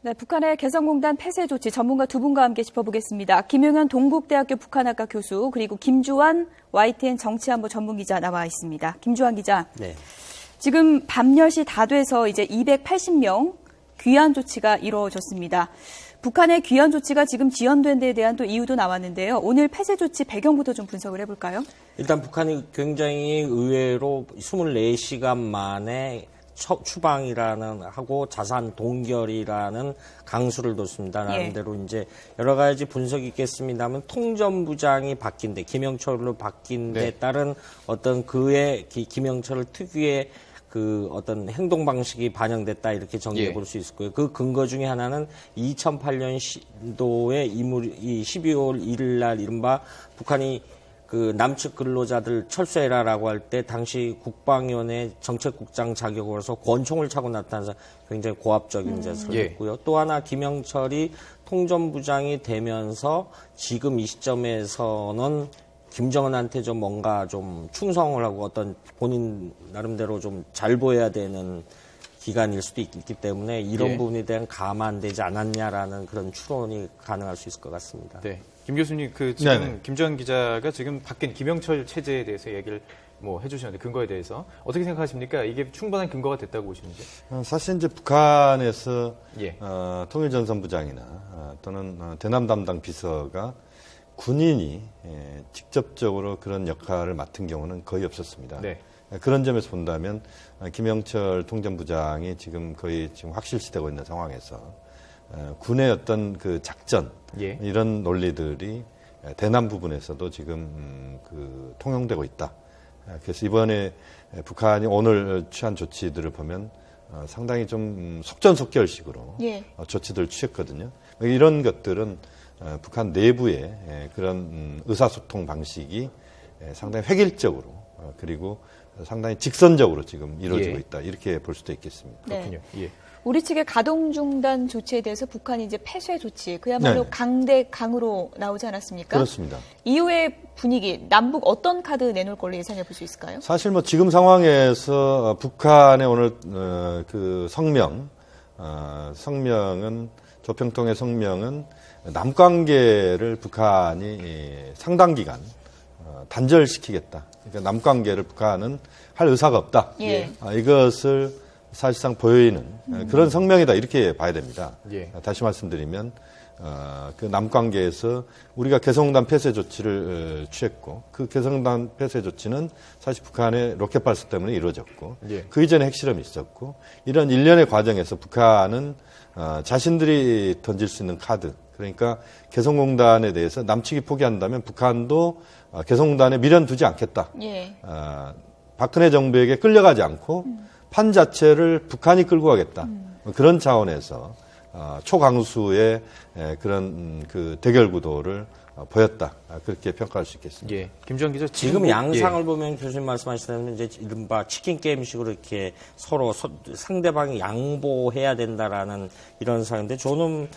네, 북한의 개성공단 폐쇄 조치 전문가 두 분과 함께 짚어보겠습니다. 김용현 동국대학교 북한학과 교수 그리고 김주환 YTN 정치안보 전문기자 나와 있습니다. 김주환 기자. 네. 지금 밤 10시 다 돼서 이제 280명 귀환 조치가 이루어졌습니다. 북한의 귀환 조치가 지금 지연된 데에 대한 또 이유도 나왔는데요. 오늘 폐쇄 조치 배경부터 좀 분석을 해볼까요? 일단 북한이 굉장히 의외로 24시간 만에 추방이라는 하고 자산 동결이라는 강수를 뒀습니다. 나름대로 이제 여러 가지 분석이 있겠습니다만 통전부장이 바뀐 데 김영철로 바뀐 데 따른 어떤 그의 김영철 특유의 그 어떤 행동 방식이 반영됐다 이렇게 정리해 볼 수 있을 거예요. 그 근거 중에 하나는 2008년도에 이 12월 1일 날 이른바 북한이 그 남측 근로자들 철수해라라고 할 때 당시 국방위원회 정책국장 자격으로서 권총을 차고 나타나서 굉장히 고압적인 제스를 했고요. 또 하나 김영철이 통전부장이 되면서 지금 이 시점에서는 김정은한테 좀 뭔가 좀 충성을 하고 어떤 본인 나름대로 좀 잘 보여야 되는 기간일 수도 있기 때문에 이런 부분에 대한 감안되지 않았냐라는 그런 추론이 가능할 수 있을 것 같습니다. 네. 김 교수님, 지금 김주환 기자가 지금 바뀐 김영철 체제에 대해서 얘기를 해주셨는데 근거에 대해서 어떻게 생각하십니까? 이게 충분한 근거가 됐다고 보시는지? 사실 이제 북한에서 통일전선부장이나 또는 대남 담당 비서가 군인이 직접적으로 그런 역할을 맡은 경우는 거의 없었습니다. 네. 그런 점에서 본다면 김영철 통전부장이 지금 거의 지금 확실시되고 있는 상황에서 군의 어떤 그 작전 이런 논리들이 대남 부분에서도 지금 그 통용되고 있다. 그래서 이번에 북한이 오늘 취한 조치들을 보면 상당히 좀 속전속결식으로 조치들을 취했거든요. 이런 것들은 북한 내부의 그런 의사소통 방식이 상당히 획일적으로 그리고 상당히 직선적으로 지금 이루어지고 있다. 이렇게 볼 수도 있겠습니다. 그렇군요. 우리 측의 가동 중단 조치에 대해서 북한이 이제 폐쇄 조치, 그야말로 강으로 나오지 않았습니까? 그렇습니다. 이후의 분위기, 남북 어떤 카드 내놓을 걸로 예상해 볼 수 있을까요? 사실 지금 상황에서 북한의 오늘 그 성명은 조평통의 성명은 남관계를 북한이 상당 기간 단절시키겠다. 그러니까 남관계를 북한은 할 의사가 없다. 이것을 사실상 보여있는 그런 성명이다 이렇게 봐야 됩니다. 다시 말씀드리면 그 남관계에서 우리가 개성공단 폐쇄 조치를 취했고 그 개성공단 폐쇄 조치는 사실 북한의 로켓 발사 때문에 이루어졌고 그 이전에 핵실험이 있었고 이런 일련의 과정에서 북한은 자신들이 던질 수 있는 카드 그러니까 개성공단에 대해서 남측이 포기한다면 북한도 개성공단에 미련 두지 않겠다. 박근혜 정부에게 끌려가지 않고 판 자체를 북한이 끌고 가겠다. 그런 차원에서 초강수의 그런 그 대결 구도를 보였다. 그렇게 평가할 수 있겠습니다. 김주환 기자, 지금 양상을 보면 교수님 말씀하시다면 이제 이른바 치킨 게임식으로 이렇게 서로 상대방이 양보해야 된다라는 이런 상황인데 저는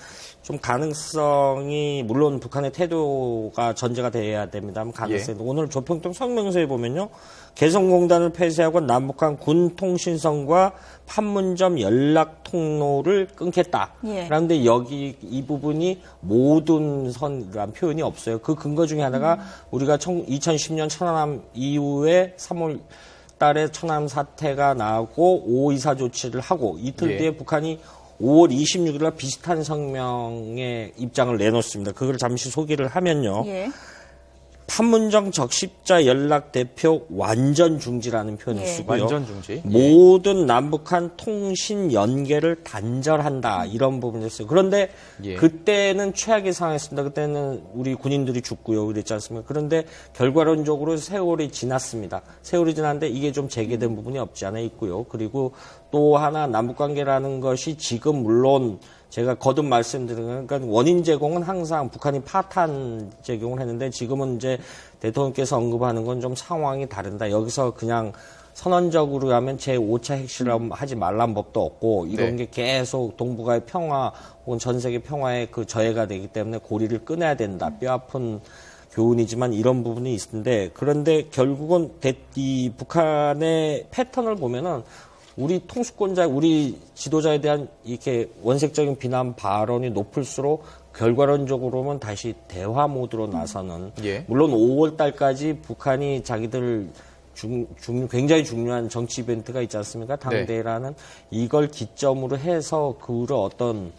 좀 가능성이 물론 북한의 태도가 전제가 돼야 됩니다만 가능성이 오늘 조평통 성명서에 보면요. 개성공단을 폐쇄하고 남북한 군 통신선과 판문점 연락 통로를 끊겠다. 그런데 여기 이 부분이 모든 선이라는 표현이 없어요. 그 근거 중에 하나가 우리가 2010년 천안함 이후에 3월 달에 천안함 사태가 나고 5.24 조치를 하고 이틀 뒤에 북한이 5월 26일 날 비슷한 성명의 입장을 내놓습니다. 그걸 잠시 소개를 하면요. 판문점 적십자 연락 대표 완전 중지라는 표현을 쓰고요. 완전 중지. 모든 남북한 통신 연계를 단절한다. 이런 부분이었어요. 그런데 그때는 최악의 상황이었습니다. 그때는 우리 군인들이 죽고요. 그랬지 않습니까? 그런데 결과론적으로 세월이 지났습니다. 세월이 지났는데 이게 좀 재개된 부분이 없지 않아 있고요. 그리고 또 하나 남북관계라는 것이 지금 물론 제가 거듭 말씀드리는 그러니까 원인 제공은 항상 북한이 파탄 제공을 했는데 지금은 이제 대통령께서 언급하는 건 좀 상황이 다른다. 여기서 그냥 선언적으로 하면 제5차 핵실험 하지 말란 법도 없고 이런 게 계속 동북아의 평화 혹은 전 세계 평화에 그 저해가 되기 때문에 고리를 끊어야 된다. 뼈아픈 교훈이지만 이런 부분이 있는데 그런데 결국은 이 북한의 패턴을 보면은 우리 통수권자, 우리 지도자에 대한 이렇게 원색적인 비난 발언이 높을수록 결과론적으로는 다시 대화 모드로 나서는 예. 물론 5월 달까지 북한이 자기들 굉장히 중요한 정치 이벤트가 있지 않습니까? 당대라는 이걸 기점으로 해서 그를 어떤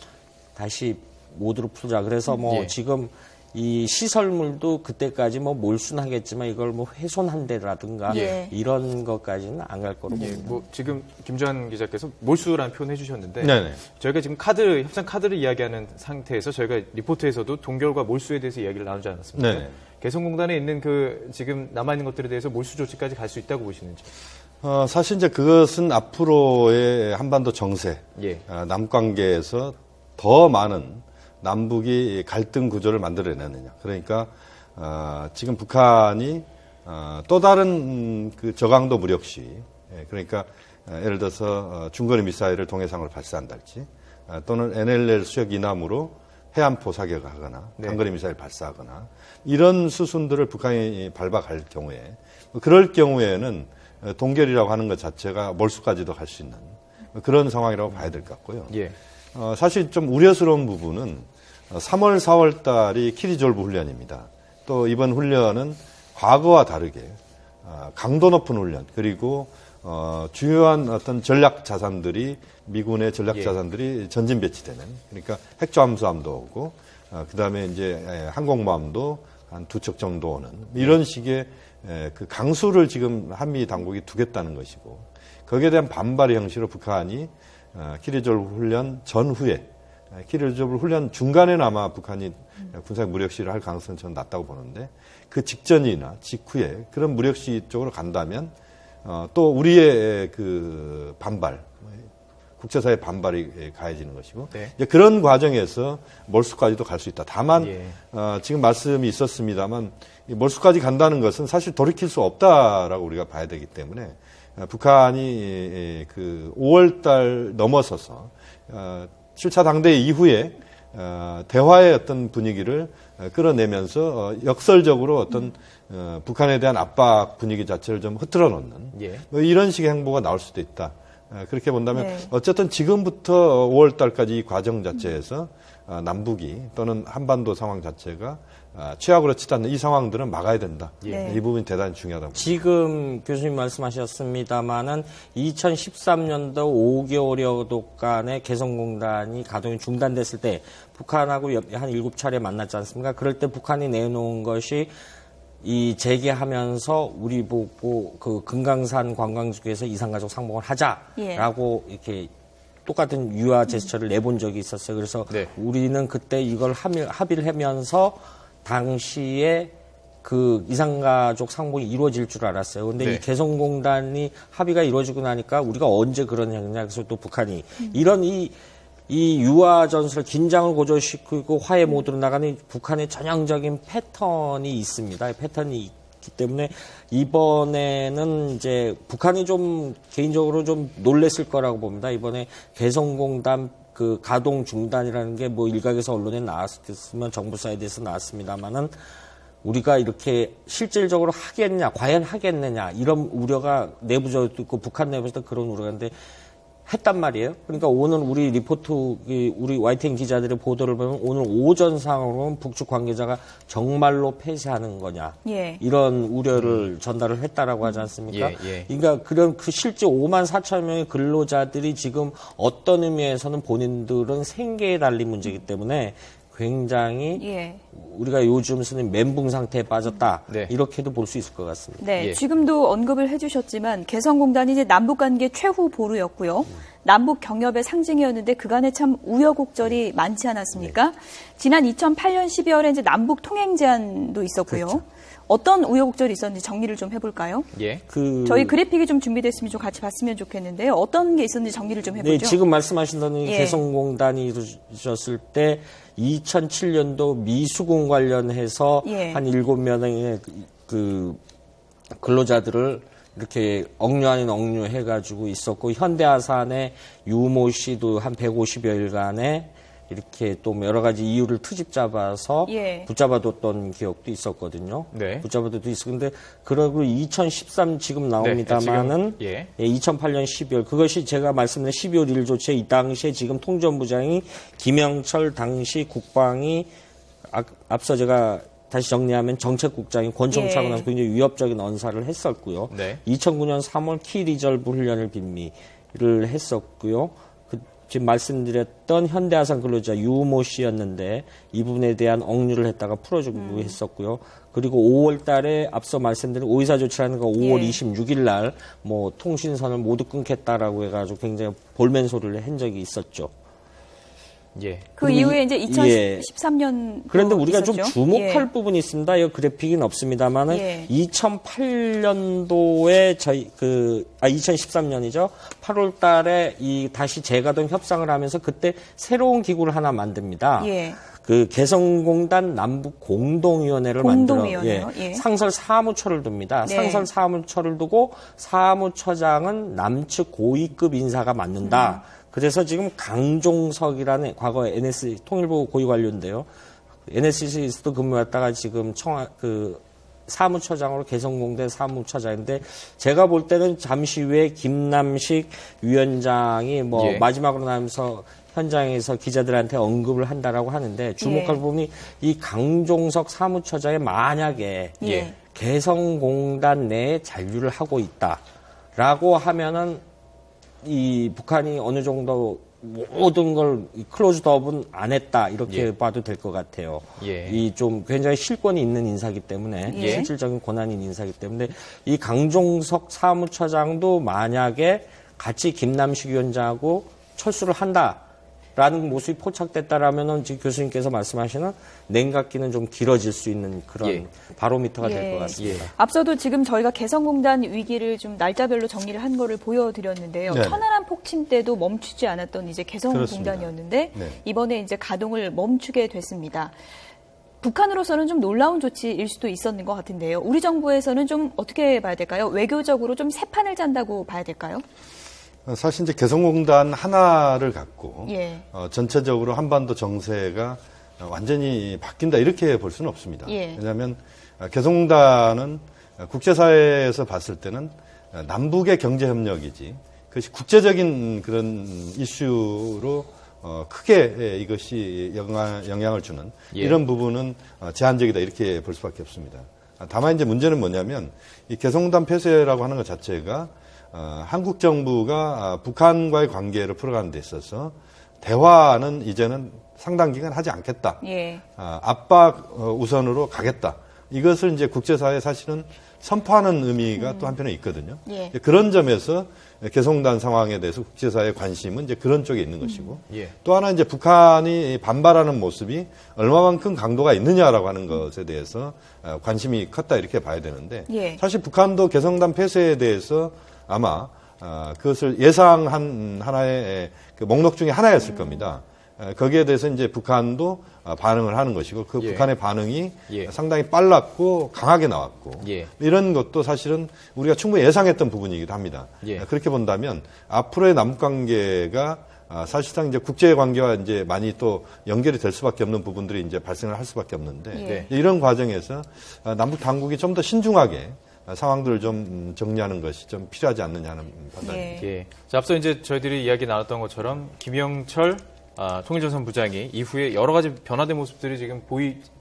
다시 모드로 풀자. 그래서 뭐 예. 지금 이 시설물도 그때까지 뭐 몰순하겠지만 이걸 뭐 훼손한다라든가 예. 이런 것까지는 안 갈 거로 예, 봅니다. 뭐 지금 김주환 기자께서 몰수라는 표현 해주셨는데 네네. 저희가 지금 협상 카드를 이야기하는 상태에서 저희가 리포트에서도 동결과 몰수에 대해서 이야기를 나누지 않았습니까? 네네. 개성공단에 있는 그 지금 남아있는 것들에 대해서 몰수 조치까지 갈 수 있다고 보시는지. 사실 이제 그것은 앞으로의 한반도 정세, 예. 남관계에서 더 많은 남북이 갈등 구조를 만들어내느냐. 그러니까 지금 북한이 또 다른 그 저강도 무력시, 그러니까 예를 들어서 중거리 미사일을 동해상으로 발사한달지, 또는 NLL 수역 이남으로 해안포 사격하거나 네. 단거리 미사일 발사하거나 이런 수순들을 북한이 밟아갈 경우에 그럴 경우에는 동결이라고 하는 것 자체가 몰수까지도 갈 수 있는 그런 상황이라고 봐야 될 것 같고요. 예. 사실 좀 우려스러운 부분은 3월, 4월 달이 키리졸브 훈련입니다. 또 이번 훈련은 과거와 다르게 강도 높은 훈련 그리고 중요한 어떤 전략 자산들이 미군의 전략 자산들이 전진 배치되는 그러니까 핵잠수함도 오고 그다음에 이제 항공모함도 한 2척 정도 오는 이런 식의 그 강수를 지금 한미 당국이 두겠다는 것이고 거기에 대한 반발의 형식으로 북한이 키리졸브 훈련 전후에 키리졸브 훈련 중간에는 아마 북한이 군사 무력시를 할 가능성은 저는 낮다고 보는데 그 직전이나 직후에 그런 무력시 쪽으로 간다면 또 우리의 그 반발 국제사회 반발이 가해지는 것이고 네. 이제 그런 과정에서 몰수까지도 갈 수 있다. 다만 예. 지금 말씀이 있었습니다만 이 몰수까지 간다는 것은 사실 돌이킬 수 없다라고 우리가 봐야 되기 때문에 북한이 그 5월달 넘어서서 7차 당대 이후에 대화의 어떤 분위기를 끌어내면서 역설적으로 어떤 북한에 대한 압박 분위기 자체를 좀 흐트러 놓는 예. 뭐 이런 식의 행보가 나올 수도 있다. 그렇게 본다면 네. 어쨌든 지금부터 5월 달까지 이 과정 자체에서 남북이 또는 한반도 상황 자체가 최악으로 치닫는 이 상황들은 막아야 된다. 네. 이 부분이 대단히 중요하다고 봅니다. 지금 교수님 말씀하셨습니다마는 2013년도 5개월여도간의 개성공단이 가동이 중단됐을 때 북한하고 한 7차례 만났지 않습니까? 그럴 때 북한이 내놓은 것이 이 재개하면서 우리 보고 그 금강산 관광지구에서 이산가족 상봉을 하자라고 이렇게 똑같은 유화 제스처를 내본 적이 있었어요. 그래서 네. 우리는 그때 이걸 합의를 하면서 당시에 그 이산가족 상봉이 이루어질 줄 알았어요. 근데 네. 이 개성공단이 합의가 이루어지고 나니까 우리가 언제 그러냐. 그래서 또 북한이 이런 이 유화 전술 긴장을 고조시키고 화해 모드로 나가는 북한의 전형적인 패턴이 있습니다. 패턴이 있기 때문에 이번에는 이제 북한이 좀 개인적으로 좀 놀랬을 거라고 봅니다. 이번에 개성공단 그 가동 중단이라는 게 뭐 일각에서 언론에 나왔으면 정부 사이드에서 나왔습니다만은 우리가 이렇게 실질적으로 하겠냐, 과연 하겠느냐 이런 우려가 내부적으로 있고 북한 내부에서도 그런 우려가 있는데 했단 말이에요. 그러니까 오늘 우리 리포트, 우리 YTN 기자들의 보도를 보면 오늘 오전 상으로는 북측 관계자가 정말로 폐쇄하는 거냐. 예. 이런 우려를 전달을 했다라고 하지 않습니까? 예. 그러니까 그런 그 실제 5만 4천 명의 근로자들이 지금 어떤 의미에서는 본인들은 생계에 달린 문제이기 때문에 굉장히 예. 우리가 요즘 쓰는 멘붕 상태에 빠졌다. 네. 이렇게도 볼 수 있을 것 같습니다. 네, 예. 지금도 언급을 해주셨지만 개성공단이 이제 남북 관계 최후 보루였고요. 남북 경협의 상징이었는데 그간에 참 우여곡절이 많지 않았습니까? 지난 2008년 12월에 이제 남북 통행 제한도 있었고요. 그렇죠. 어떤 우여곡절이 있었는지 정리를 좀 해볼까요? 예. 저희 그래픽이 좀 준비됐으면 좀 같이 봤으면 좋겠는데요. 어떤 게 있었는지 정리를 좀 해보죠. 네, 지금 말씀하신 대로 예. 개성공단이 이루어졌을 때 2007년도 미수공 관련해서 예. 한 7명의 그 근로자들을 이렇게 억류 아닌 억류해가지고 있었고 현대아산의 유모 씨도 한 150여일간의 이렇게 또 여러 가지 이유를 트집 잡아서 예. 붙잡아뒀던 기억도 있었거든요. 네. 붙잡아둬도 있어. 근데 그러고 2013 지금 나옵니다만은 네, 지금, 2008년 12월 그것이 제가 말씀드린 12월 1일 조치에 이 당시에 지금 통전부장이 김영철 당시 국방이 앞서 제가 다시 정리하면 정책국장이 권총 차고 나서 굉장히 위협적인 언사를 했었고요. 네. 2009년 3월 키 리저브 훈련을 빈미를 했었고요. 지금 말씀드렸던 현대아산 근로자 유모 씨였는데 이 부분에 대한 억류를 했다가 풀어주고 했었고요. 그리고 5월 달에 앞서 말씀드린 오이사 조치라는 거 5월 26일 날 뭐 통신선을 모두 끊겠다라고 해가지고 굉장히 볼멘 소리를 한 적이 있었죠. 예. 그 이후에 이제 2013년 그런데 우리가 있었죠? 좀 주목할 부분이 있습니다. 이 그래픽은 없습니다만은 2008년도에 2013년이죠. 8월 달에 이 다시 재가동 협상을 하면서 그때 새로운 기구를 하나 만듭니다. 그 개성공단 남북 공동위원회를 만들어 상설 사무처를 둡니다. 상설 사무처를 두고 사무처장은 남측 고위급 인사가 맡는다. 그래서 지금 강종석이라는 과거 NSC 통일부 고위 관료인데요. NSC에서도 근무했다가 지금 사무처장으로 개성공단 사무처장인데 제가 볼 때는 잠시 후에 김남식 위원장이 마지막으로 나면서 현장에서 기자들한테 언급을 한다라고 하는데 주목할 부분이 이 강종석 사무처장이 만약에 개성공단 내에 잔류를 하고 있다라고 하면은 이 북한이 어느 정도 모든 걸 클로즈 더업은 안 했다 이렇게 봐도 될 것 같아요. 이 좀 굉장히 실권이 있는 인사기 때문에 실질적인 권한이 있는 인사기 때문에 이 강종석 사무처장도 만약에 같이 김남식 위원장하고 철수를 한다라는 모습이 포착됐다라면은 지금 교수님께서 말씀하시는 냉각기는 좀 길어질 수 있는 그런 바로미터가 될 것 같습니다. 앞서도 지금 저희가 개성공단 위기를 좀 날짜별로 정리를 한 거를 보여드렸는데요. 천안함 폭침 때도 멈추지 않았던 이제 개성공단이었는데 이번에 이제 가동을 멈추게 됐습니다. 북한으로서는 좀 놀라운 조치일 수도 있었는 것 같은데요. 우리 정부에서는 좀 어떻게 봐야 될까요? 외교적으로 좀 새 판을 짠다고 봐야 될까요? 사실 이제 개성공단 하나를 갖고 전체적으로 한반도 정세가 완전히 바뀐다 이렇게 볼 수는 없습니다. 왜냐하면 개성공단은 국제사회에서 봤을 때는 남북의 경제협력이지 그것이 국제적인 그런 이슈로 크게 이것이 영향을 주는 이런 부분은 제한적이다 이렇게 볼 수밖에 없습니다. 다만 이제 문제는 뭐냐면 이 개성공단 폐쇄라고 하는 것 자체가 한국 정부가 북한과의 관계를 풀어가는 데 있어서 대화는 이제는 상당 기간 하지 않겠다. 압박 우선으로 가겠다. 이것을 이제 국제사회에 사실은 선포하는 의미가 또 한편에 있거든요. 그런 점에서 개성공단 상황에 대해서 국제사회의 관심은 이제 그런 쪽에 있는 것이고 또 하나 이제 북한이 반발하는 모습이 얼마만큼 강도가 있느냐라고 하는 것에 대해서 관심이 컸다 이렇게 봐야 되는데 사실 북한도 개성공단 폐쇄에 대해서 아마 그것을 예상한 하나의 그 목록 중에 하나였을 겁니다. 거기에 대해서 이제 북한도 반응을 하는 것이고 그 북한의 반응이 상당히 빨랐고 강하게 나왔고 이런 것도 사실은 우리가 충분히 예상했던 부분이기도 합니다. 그렇게 본다면 앞으로의 남북 관계가 사실상 이제 국제 관계와 이제 많이 또 연결이 될 수밖에 없는 부분들이 이제 발생을 할 수밖에 없는데 이런 과정에서 남북 당국이 좀 더 신중하게 상황들을 좀 정리하는 것이 좀 필요하지 않느냐 하는 판단입니다. 자, 앞서 이제 저희들이 이야기 나눴던 것처럼 김영철 통일전선 부장이 이후에 여러 가지 변화된 모습들이 지금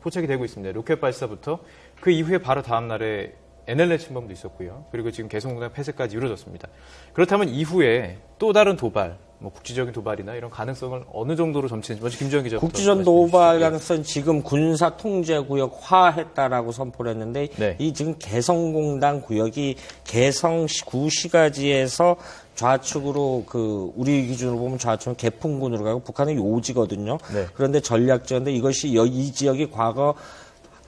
포착이 되고 있습니다. 로켓 발사부터 그 이후에 바로 다음 날에 NLL 침범도 있었고요. 그리고 지금 개성공단 폐쇄까지 이루어졌습니다. 그렇다면 이후에 또 다른 도발, 뭐 국지적인 도발이나 이런 가능성을 어느 정도로 점치는지 먼저 김주영 기자부터 국지전 도발 가능성 지금 군사 통제 구역화했다라고 선포를 했는데 이 지금 개성공단 구역이 개성구 시가지에서 좌측으로 우리 기준으로 보면 좌측은 개풍군으로 가고 북한은 요지거든요. 그런데 전략지역인데 이것이 이 지역이 과거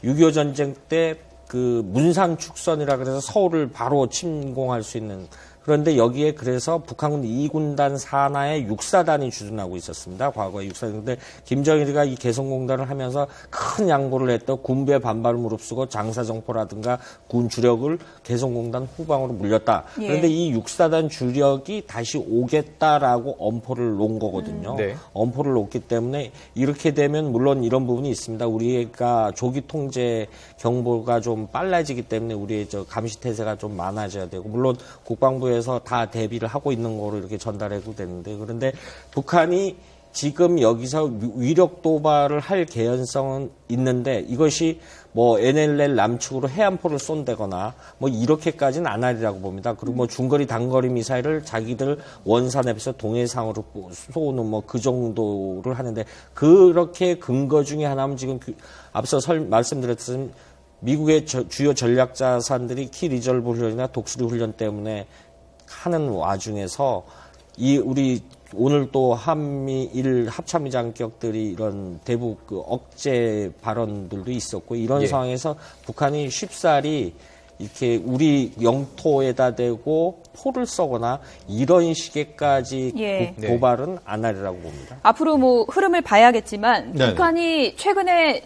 6.25 전쟁 때 문산 축선이라 그래서 서울을 바로 침공할 수 있는 그런데 여기에 그래서 북한군 2군단 산하에 육사단이 주둔하고 있었습니다. 과거에 육사단. 근데 김정일이가 이 개성공단을 하면서 큰 양보를 했던 군부의 반발을 무릅쓰고 장사정포라든가 군 주력을 개성공단 후방으로 물렸다. 예. 그런데 이 육사단 주력이 다시 오겠다라고 엄포를 놓은 거거든요. 네. 엄포를 놓기 때문에 이렇게 되면 물론 이런 부분이 있습니다. 우리가 조기 통제 경보가 좀 빨라지기 때문에 우리의 감시 태세가 좀 많아져야 되고 물론 국방부에서 다 대비를 하고 있는 거로 이렇게 전달해도 되는데 그런데 북한이 지금 여기서 위력 도발을 할 개연성은 있는데 이것이 뭐 NLL 남측으로 해안포를 쏜다거나 뭐 이렇게까지는 안 하리라고 봅니다. 그리고 뭐 중거리 단거리 미사일을 자기들 원산에서 동해상으로 쏘는 뭐 그 정도를 하는데 그렇게 근거 중에 하나는 지금 앞서 말씀드렸듯이 미국의 주요 전략 자산들이 키 리저브 훈련이나 독수리 훈련 때문에 하는 와중에서 우리 오늘 또 한미일 합참의 장격들이 이런 대북 억제 발언들도 있었고 이런 예. 상황에서 북한이 쉽사리 이렇게 우리 영토에다 대고 포를 쏘거나 이런 식의까지 예. 도발은 안 하리라고 봅니다. 앞으로 뭐 흐름을 봐야겠지만 네네. 북한이 최근에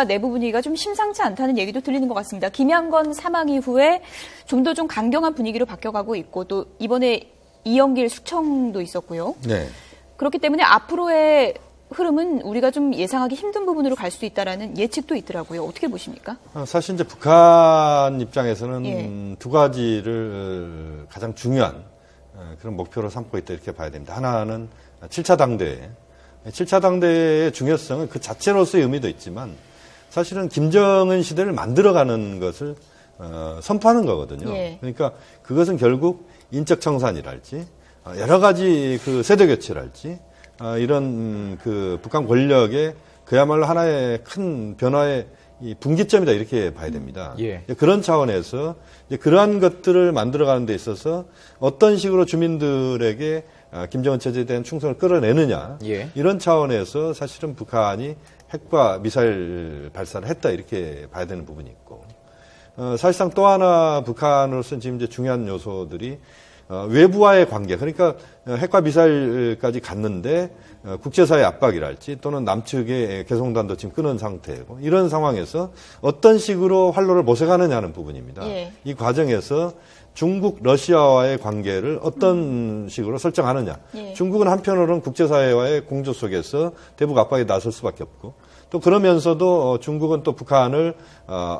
내부 분위기가 좀 심상치 않다는 얘기도 들리는 것 같습니다. 김양건 사망 이후에 좀 더 좀 강경한 분위기로 바뀌어가고 있고 또 이번에 이영길 숙청도 있었고요. 네. 그렇기 때문에 앞으로의 흐름은 우리가 좀 예상하기 힘든 부분으로 갈 수도 있다라는 예측도 있더라고요. 어떻게 보십니까? 사실 이제 북한 입장에서는 예. 두 가지를 가장 중요한 그런 목표로 삼고 있다 이렇게 봐야 됩니다. 하나는 7차 당대회. 7차 당대회의 중요성은 그 자체로서의 의미도 있지만 사실은 김정은 시대를 만들어가는 것을 선포하는 거거든요. 예. 그러니까 그것은 결국 인적 청산이랄지 여러 가지 그 세대 교체랄지 이런 그 북한 권력의 그야말로 하나의 큰 변화의 이 분기점이다 이렇게 봐야 됩니다. 예. 그런 차원에서 이제 그러한 것들을 만들어가는 데 있어서 어떤 식으로 주민들에게 김정은 체제에 대한 충성을 끌어내느냐 예. 이런 차원에서 사실은 북한이 핵과 미사일 발사를 했다 이렇게 봐야 되는 부분이 있고 사실상 또 하나 북한으로서는 지금 이제 중요한 요소들이 외부와의 관계, 그러니까 핵과 미사일까지 갔는데 국제사회 압박이랄지 또는 남측의 개성단도 지금 끊은 상태고 이런 상황에서 어떤 식으로 활로를 모색하느냐는 부분입니다. 예. 이 과정에서 중국, 러시아와의 관계를 어떤 식으로 설정하느냐. 예. 중국은 한편으로는 국제사회와의 공조 속에서 대북 압박에 나설 수밖에 없고 또 그러면서도 중국은 또 북한을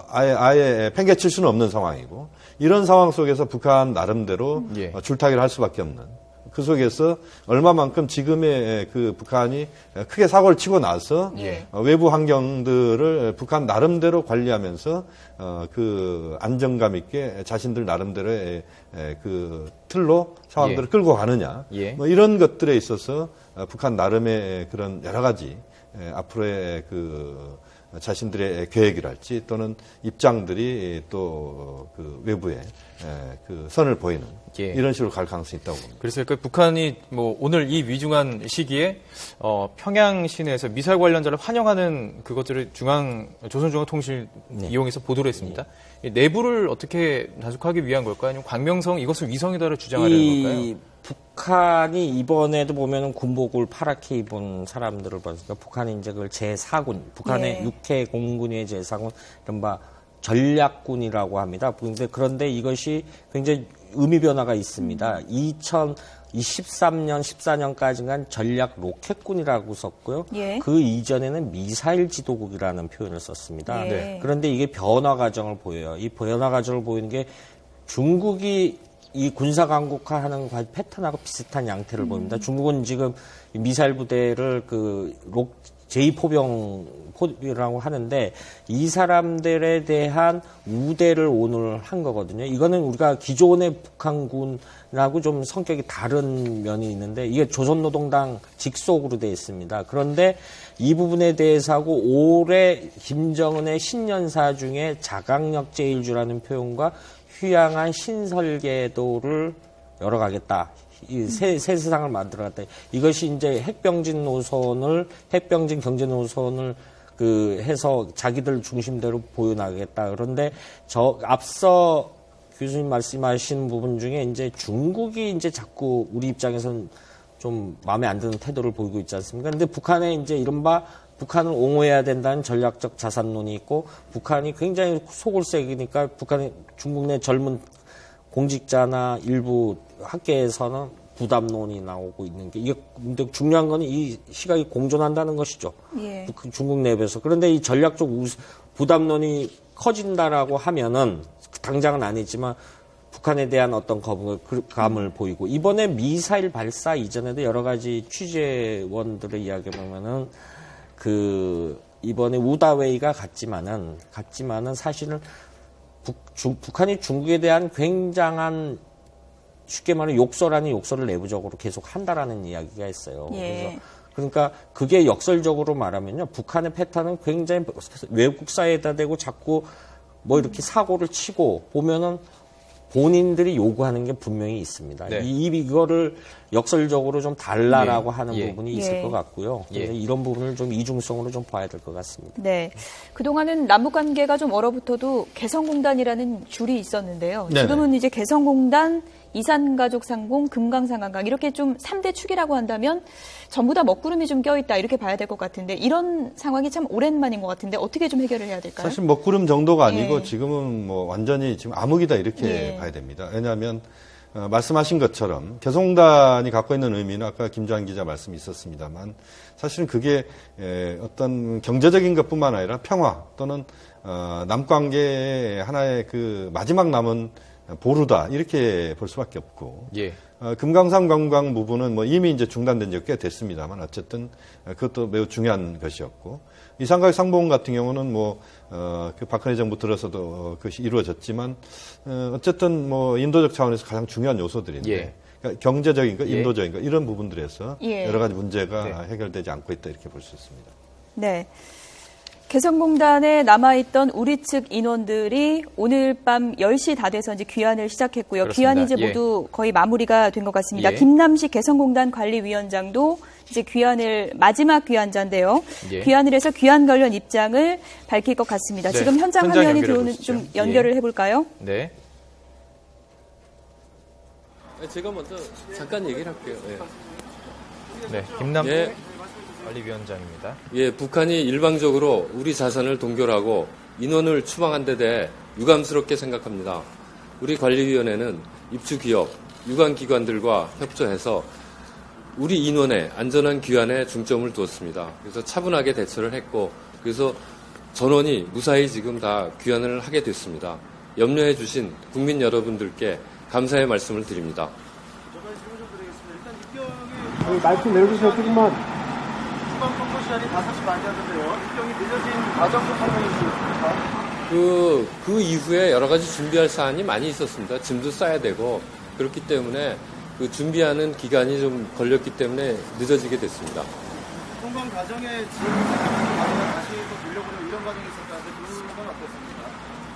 아예 팽개칠 수는 없는 상황이고 이런 상황 속에서 북한 나름대로 예. 줄타기를 할 수밖에 없는 그 속에서 얼마만큼 지금의 그 북한이 크게 사고를 치고 나서 예. 외부 환경들을 북한 나름대로 관리하면서 그 안정감 있게 자신들 나름대로의 그 틀로 상황들을 예. 끌고 가느냐 예. 뭐 이런 것들에 있어서 북한 나름의 그런 여러 가지 앞으로의 그 자신들의 계획이랄지 또는 입장들이 또 그 외부에 그 선을 보이는 예. 이런 식으로 갈 가능성이 있다고 봅니다. 그래서 그 북한이 뭐 오늘 이 위중한 시기에 평양 시내에서 미사일 관련자를 환영하는 그것들을 조선중앙통신 이용해서 보도를 했습니다. 이 내부를 어떻게 단속하기 위한 걸까요? 아니면 광명성 이것을 위성이다를 주장하려는 걸까요? 북한이 이번에도 보면은 군복을 파랗게 입은 사람들을 봤으니까 북한이 이제 그걸 제4군, 북한의 네. 육해 공군의 제4군, 이른바 전략군이라고 합니다. 그런데 이것이 굉장히 의미 변화가 있습니다. 2013년, 14년까지는 전략 로켓군이라고 썼고요. 예. 그 이전에는 미사일 지도국이라는 표현을 썼습니다. 네. 그런데 이게 변화 과정을 보여요. 이 변화 과정을 보이는 게 중국이 이 군사 강국화하는 패턴하고 비슷한 양태를 보입니다. 중국은 지금 미사일 부대를 제2포병이라고 하는데 이 사람들에 대한 우대를 오늘 한 거거든요. 이거는 우리가 기존의 북한군하고 좀 성격이 다른 면이 있는데 이게 조선노동당 직속으로 되어 있습니다. 그런데 이 부분에 대해서 하고 올해 김정은의 신년사 중에 자강력 제일주라는 표현과 휴양한 신설계도를 열어가겠다. 이 새 세상을 만들어갔다. 이것이 이제 핵병진 경제 노선을 해서 자기들 중심대로 보여나가겠다. 그런데 앞서 교수님 말씀하신 부분 중에 이제 중국이 이제 자꾸 우리 입장에서는 좀 마음에 안 드는 태도를 보이고 있지 않습니까? 근데 북한에 이제 이른바 북한을 옹호해야 된다는 전략적 자산론이 있고 북한이 굉장히 속을 새기니까 북한이 중국 내 젊은 공직자나 일부 학계에서는 부담론이 나오고 있는 게 이게 근데 중요한 건 이 시각이 공존한다는 것이죠. 예. 중국 내부에서. 그런데 이 전략적 부담론이 커진다라고 하면은 당장은 아니지만 북한에 대한 어떤 거부감을 보이고 이번에 미사일 발사 이전에도 여러 가지 취재원들의 이야기를 보면은 이번에 우다웨이가 갔지만은 사실은 북한이 중국에 대한 굉장한 쉽게 말해 욕설 아닌 욕설을 내부적으로 계속 한다라는 이야기가 있어요. 예. 그러니까 그게 역설적으로 말하면요. 북한의 패턴은 굉장히 외국 사회에다 대고 자꾸 뭐 이렇게 사고를 치고 보면은 본인들이 요구하는 게 분명히 있습니다. 네. 이거를 역설적으로 좀 달라라고 예. 하는 예. 부분이 있을 예. 것 같고요. 예. 이런 부분을 좀 이중성으로 좀 봐야 될 것 같습니다. 네. 그동안은 남북 관계가 좀 얼어붙어도 개성공단이라는 줄이 있었는데요. 네네. 지금은 이제 개성공단, 이산가족상공, 금강산관광 이렇게 좀 3대 축이라고 한다면 전부 다 먹구름이 좀 껴있다 이렇게 봐야 될 것 같은데 이런 상황이 참 오랜만인 것 같은데 어떻게 좀 해결을 해야 될까요? 사실 먹구름 정도가 아니고 예. 지금은 뭐 완전히 지금 암흑이다 이렇게 예. 봐야 됩니다. 왜냐하면 말씀하신 것처럼 개성공단이 갖고 있는 의미는 아까 김주한 기자 말씀이 있었습니다만 사실은 그게 어떤 경제적인 것뿐만 아니라 평화 또는 남관계의 하나의 그 마지막 남은 보루다 이렇게 볼 수밖에 없고 예. 금강산 관광 부분은 뭐 이미 이제 중단된 지가 꽤 됐습니다만 어쨌든 그것도 매우 중요한 것이었고 이산가족 상봉 같은 경우는 그 박근혜 정부 들어서도 그것이 이루어졌지만 어쨌든 뭐 인도적 차원에서 가장 중요한 요소들인데 예. 그러니까 경제적인 것, 예. 인도적인 것 이런 부분들에서 예. 여러 가지 문제가 네. 해결되지 않고 있다 이렇게 볼 수 있습니다. 네. 개성공단에 남아있던 우리 측 인원들이 오늘 밤 10시 다 돼서 이제 귀환을 시작했고요. 그렇습니다. 귀환이 이제 예. 모두 거의 마무리가 된 것 같습니다. 예. 김남식 개성공단 관리위원장도 이제 귀환을 마지막 귀환자인데요. 예. 귀환을 해서 귀환 관련 입장을 밝힐 것 같습니다. 네. 지금 현장 현장 화면이 연결해 들어오는 보시죠. 좀 연결을 해볼까요? 네. 제가 먼저 잠깐 얘기를 할게요. 네. 김남식 예. 관리위원장입니다. 예, 북한이 일방적으로 우리 자산을 동결하고 인원을 추방한 데 대해 유감스럽게 생각합니다. 우리 관리위원회는 입주 기업, 유관 기관들과 협조해서 우리 인원의 안전한 귀환에 중점을 두었습니다. 그래서 차분하게 대처를 했고, 그래서 전원이 무사히 지금 다 귀환을 하게 됐습니다. 염려해 주신 국민 여러분들께 감사의 말씀을 드립니다. 말씀 내려주세요, 조금만. 후방 통보 시간이 5시 반이었는데요. 일정이 늦어진 과정도 설명해 주시겠습니까? 그 이후에 여러 가지 준비할 사안이 많이 있었습니다. 짐도 싸야 되고, 그렇기 때문에 그 준비하는 기간이 좀 걸렸기 때문에 늦어지게 됐습니다. 통관 과정에 짐 생각하면 다시 또 돌려보내고 이런 과정이 있었다는데 그건 어떻습니까?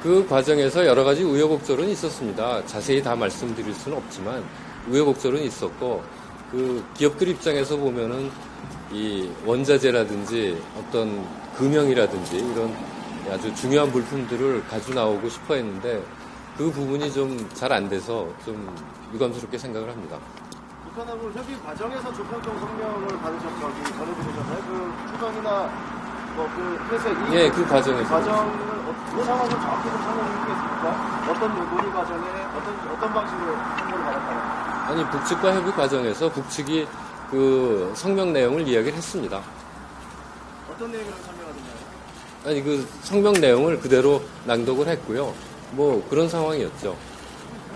그 과정에서 여러 가지 우여곡절은 있었습니다. 자세히 다 말씀드릴 수는 없지만 우여곡절은 있었고 그 기업들 입장에서 보면은 이 원자재라든지 어떤 금형이라든지 이런 아주 중요한 물품들을 가지고 나오고 싶어 했는데 그 부분이 좀 잘 안 돼서 좀 유감스럽게 생각을 합니다. 북한하고 협의 과정에서 조평통 성명을 받으셨다고 전해드리셨나요? 그 추정이나 그 회색 예, 그 과정에서. 과정을 그 상황을 정확히 좀 설명해 주시겠습니까? 어떤 논의 과정에 어떤 방식으로 선고를 받았다고? 아니 북측과 협의 과정에서 북측이 그 성명 내용을 이야기를 했습니다. 어떤 내용을 설명하셨나요? 아니 그 성명 내용을 그대로 낭독을 했고요. 뭐 그런 상황이었죠.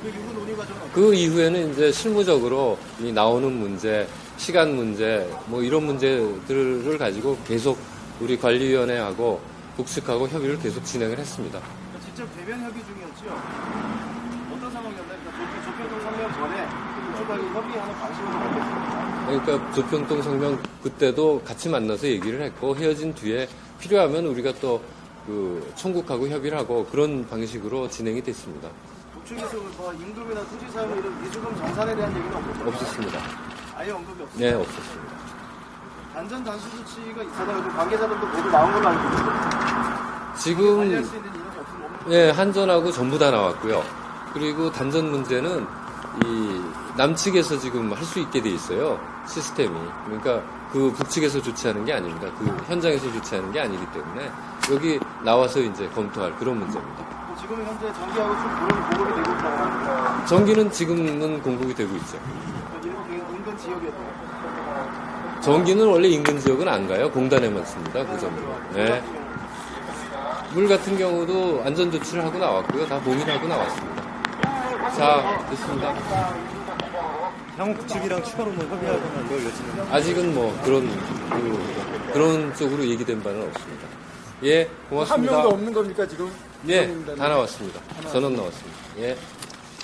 그 이후 논의 과정은 그 이후에는 이제 실무적으로 이 나오는 문제, 시간 문제, 뭐 이런 문제들을 가지고 계속 우리 관리위원회하고 북측하고 협의를 계속 진행을 했습니다. 직접 대면 협의 중이었죠. 어떤 상황이었나요? 그러니까 조평통 성명 전에 북측하고 협의하는 방식은 어땠습니까? 그러니까 조평통 성명 그때도 같이 만나서 얘기를 했고 헤어진 뒤에 필요하면 우리가 또 그 총국하고 협의를 하고 그런 방식으로 진행이 됐습니다. 북측에서 뭐 임금이나 토지 사용 이런 미수금 정산에 대한 얘기는 없었나요? 없었습니다. 아예 언급이 없었어요. 네, 없었습니다. 안전 단수 조치가 있어서 관계자들도 모두 나온 걸로 알고 있는데 관리할 지금 수 있는 인원이 없는 네, 한전하고 전부 다 나왔고요. 그리고 단전 문제는 이 남측에서 지금 할 수 있게 돼 있어요. 시스템이. 그러니까 그 북측에서 조치하는 게 아닙니다. 그 현장에서 조치하는 게 아니기 때문에 여기 나와서 이제 검토할 그런 문제입니다. 지금 현재 전기하고 좀 공급이 되고 있다고. 전기는 지금은 공급이 되고 있죠. 인근 지역에서. 전기는 원래 인근 지역은 안 가요. 공단에만 씁니다. 그 전기는. 네. 물 같은 경우도 안전 조치를 하고 나왔고요. 다 봉인하고 나왔습니다. 자, 됐습니다. 향후 북측이랑 추가로 뭐 협의하거나 이걸 여지는. 아직은 뭐 그런 쪽으로 얘기된 바는 없습니다. 예, 고맙습니다. 한 명도 없는 겁니까 지금? 예, 다 나왔습니다. 전원 나왔습니다. 예.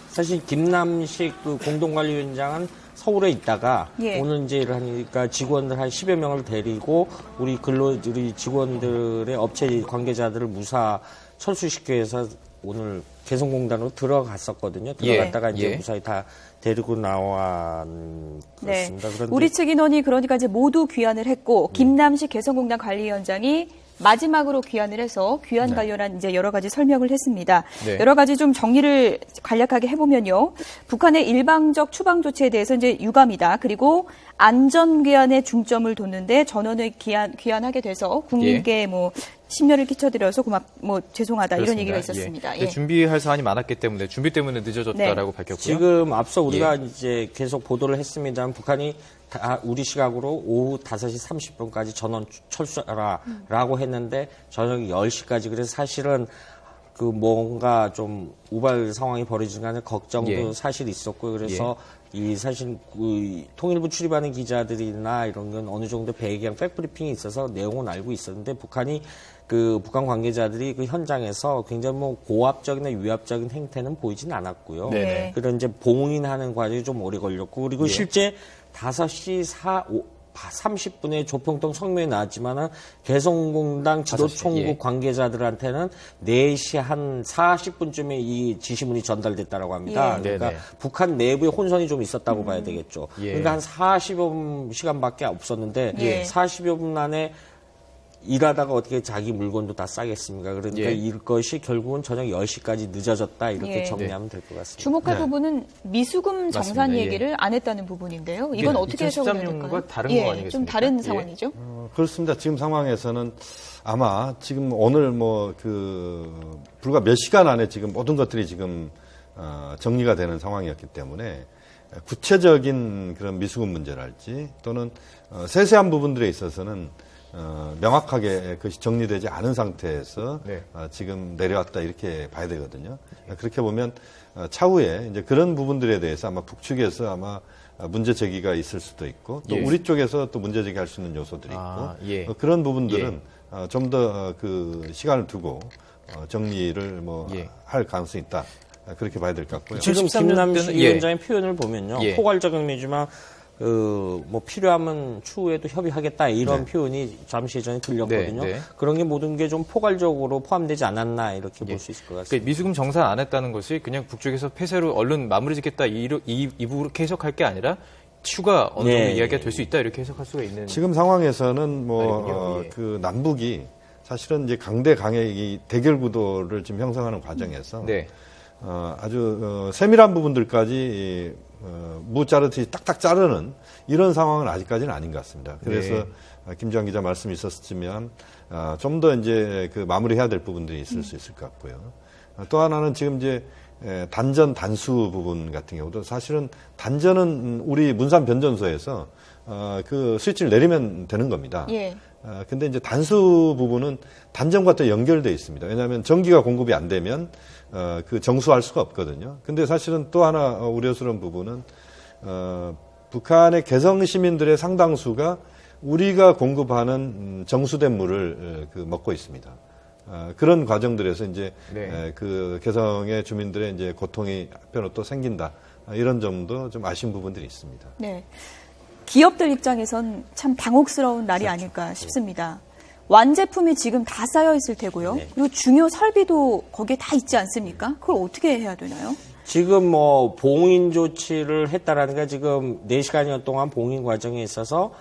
사실 김남식 그 공동관리위원장은 서울에 있다가 예. 오늘 이제 일을 하니까 직원들 한 10여 명을 데리고 우리 우리 직원들의 업체 관계자들을 무사 철수시키기 위해서 오늘 개성공단으로 들어갔었거든요. 들어갔다가 이제 무사히 다 데리고 나왔습니다. 네. 그런데 우리 측 인원이 그러니까 이제 모두 귀환을 했고 김남식 개성공단 관리위원장이 마지막으로 귀환을 해서 귀환 관련한 이제 여러 가지 설명을 했습니다. 네. 여러 가지 좀 정리를 간략하게 해보면요. 북한의 일방적 추방 조치에 대해서 이제 유감이다. 그리고 안전 귀환에 중점을 뒀는데 전원을 귀환하게 돼서 국민께 뭐 심려를 끼쳐드려서 죄송하다 이런 얘기가 있었습니다. 예. 준비할 사안이 많았기 때문에 준비 때문에 늦어졌다라고 밝혔고요. 지금 앞서 우리가 이제 계속 보도를 했습니다만 북한이 우리 시각으로 오후 5시 30분까지 전원 철수하라라고 했는데 저녁 10시까지 그래서 사실은 그 뭔가 좀 우발 상황이 벌어지는 간에 걱정도 사실 있었고요. 그래서 이 사실 그 통일부 출입하는 기자들이나 이런 건 어느 정도 배경 백브리핑이 있어서 내용은 알고 있었는데 북한 관계자들이 그 현장에서 굉장히 뭐 고압적이나 위압적인 행태는 보이진 않았고요. 네네. 그런 이제 봉인하는 과정이 좀 오래 걸렸고 그리고 실제 5시 30분에 조평통 성명이 나왔지만은 개성공단 지도총국 관계자들한테는 4시 한 40분쯤에 이 지시문이 전달됐다라고 합니다. 그러니까 북한 내부에 혼선이 좀 있었다고 봐야 되겠죠. 그러니까 한 40여 시간밖에 없었는데 40여 분 안에 일하다가 어떻게 자기 물건도 다 싸겠습니까? 그러니까 이것이 결국은 저녁 10시까지 늦어졌다 이렇게 정리하면 될 것 같습니다. 주목할 부분은 미수금 정산 맞습니다. 얘기를 안 했다는 부분인데요. 이건 어떻게 해석을 해야 될까요? 2013년과 다른 거 아니겠습니까? 좀 다른 상황이죠. 그렇습니다. 지금 상황에서는 아마 지금 오늘 불과 몇 시간 안에 지금 모든 것들이 지금 정리가 되는 상황이었기 때문에 구체적인 그런 미수금 문제랄지 또는 세세한 부분들에 있어서는 명확하게 그것이 정리되지 않은 상태에서 지금 내려왔다 이렇게 봐야 되거든요. 그렇게 보면 차후에 이제 그런 부분들에 대해서 아마 북측에서 아마 문제 제기가 있을 수도 있고 또 우리 쪽에서 또 문제 제기할 수 있는 요소들이 있고 그런 부분들은 좀 더 그 시간을 두고 정리를 할 가능성이 있다. 그렇게 봐야 될 것 같고요. 지금 2013년 김남식 때는 위원장의 표현을 보면요. 포괄적 의미지만 필요하면 추후에도 협의하겠다 이런 표현이 잠시 전에 들렸거든요. 그런 게 모든 게 좀 포괄적으로 포함되지 않았나 이렇게 볼 수 있을 것 같습니다. 그러니까 미수금 정산 안 했다는 것이 그냥 북쪽에서 폐쇄로 얼른 마무리 짓겠다 이 부분으로 해석할 게 아니라 추가 어느 정도 이야기가 될 수 있다 이렇게 해석할 수가 있는. 지금 상황에서는 그 남북이 사실은 이제 강대 강의 이 대결 구도를 지금 형성하는 과정에서 아주 세밀한 부분들까지 무 자르듯이 딱딱 자르는 이런 상황은 아직까지는 아닌 것 같습니다. 그래서 김주환 기자 말씀이 있었지만 좀 더 이제 그 마무리해야 될 부분들이 있을 수 있을 것 같고요. 또 하나는 지금 이제 단전 단수 부분 같은 경우도 사실은 단전은 우리 문산 변전소에서 그 스위치를 내리면 되는 겁니다. 근데 이제 단수 부분은 단전과 또 연결되어 있습니다. 왜냐하면 전기가 공급이 안 되면 그 정수할 수가 없거든요. 근데 사실은 또 하나 우려스러운 부분은 북한의 개성 시민들의 상당수가 우리가 공급하는 정수된 물을 먹고 있습니다. 그런 과정들에서 이제 그 개성의 주민들의 이제 고통이 한편으로 또 생긴다. 이런 점도 좀 아쉬운 부분들이 있습니다. 네. 기업들 입장에선 참 당혹스러운 날이 아닐까 싶습니다. 완제품이 지금 다 쌓여 있을 테고요. 그리고 중요 설비도 거기에 다 있지 않습니까? 그걸 어떻게 해야 되나요? 지금 뭐 봉인 조치를 했다라는 게 지금 4시간여 동안 봉인 과정에 있어서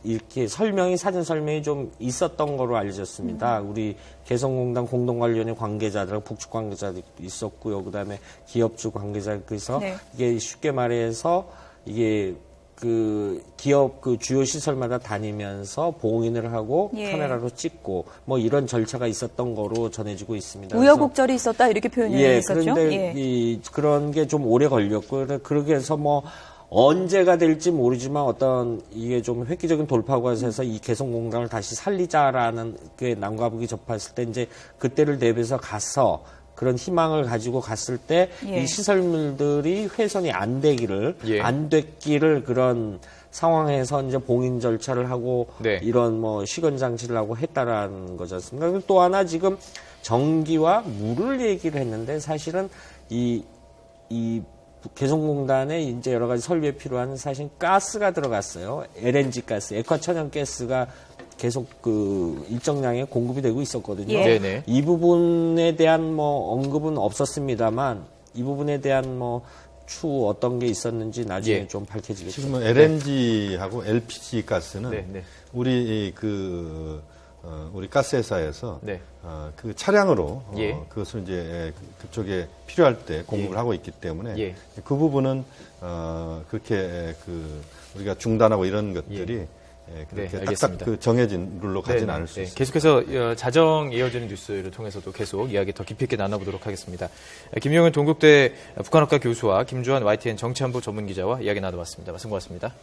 이렇게 사전 설명이 좀 있었던 거로 알려졌습니다. 우리 개성공단 공동관리위원회 관계자들, 북측 관계자들 있었고요. 그다음에 기업주 관계자께서 네. 이게 쉽게 말해서 이게 그 기업 그 주요 시설마다 다니면서 봉인을 하고 예. 카메라로 찍고 뭐 이런 절차가 있었던 거로 전해지고 있습니다. 우여곡절이 있었다 이렇게 표현이 예, 있었죠. 그런데 그런 게 좀 오래 걸렸고 그러게 해서 뭐 언제가 될지 모르지만 어떤 이게 좀 획기적인 돌파구가 해서 이 개성공단을 다시 살리자라는 게 남과 북이 접했을 때 이제 그때를 대비해서 가서 그런 희망을 가지고 갔을 때 이 시설물들이 훼손이 안 되기를 안 됐기를 그런 상황에서 이제 봉인 절차를 하고 네. 이런 뭐 시건 장치를 하고 했다라는 거지 않습니까? 그리고 또 하나 지금 전기와 물을 얘기를 했는데 사실은 이 개성공단에 이제 여러 가지 설비에 필요한 사실 가스가 들어갔어요. LNG 가스, 액화천연가스가 계속 그 일정량의 공급이 되고 있었거든요. 예. 네네. 이 부분에 대한 뭐 언급은 없었습니다만 이 부분에 대한 뭐 추후 어떤 게 있었는지 나중에 예. 좀 밝혀지겠죠. 지금은 LNG하고 LPG 가스는 네, 네. 우리 우리 가스회사에서 네. 그 차량으로 예. 그것을 이제 그쪽에 필요할 때 공급을 하고 있기 때문에 예. 그 부분은 그렇게 우리가 중단하고 이런 것들이 그렇게 네, 딱딱 알겠습니다. 그 정해진 룰로 가진 않을 수 있습니다. 계속해서 자정 이어지는 뉴스를 통해서도 계속 이야기 더 깊이 있게 나눠보도록 하겠습니다. 김용현 동국대 북한학과 교수와 김주환 YTN 정치안보 전문기자와 이야기 나눠봤습니다. 말씀 고맙습니다.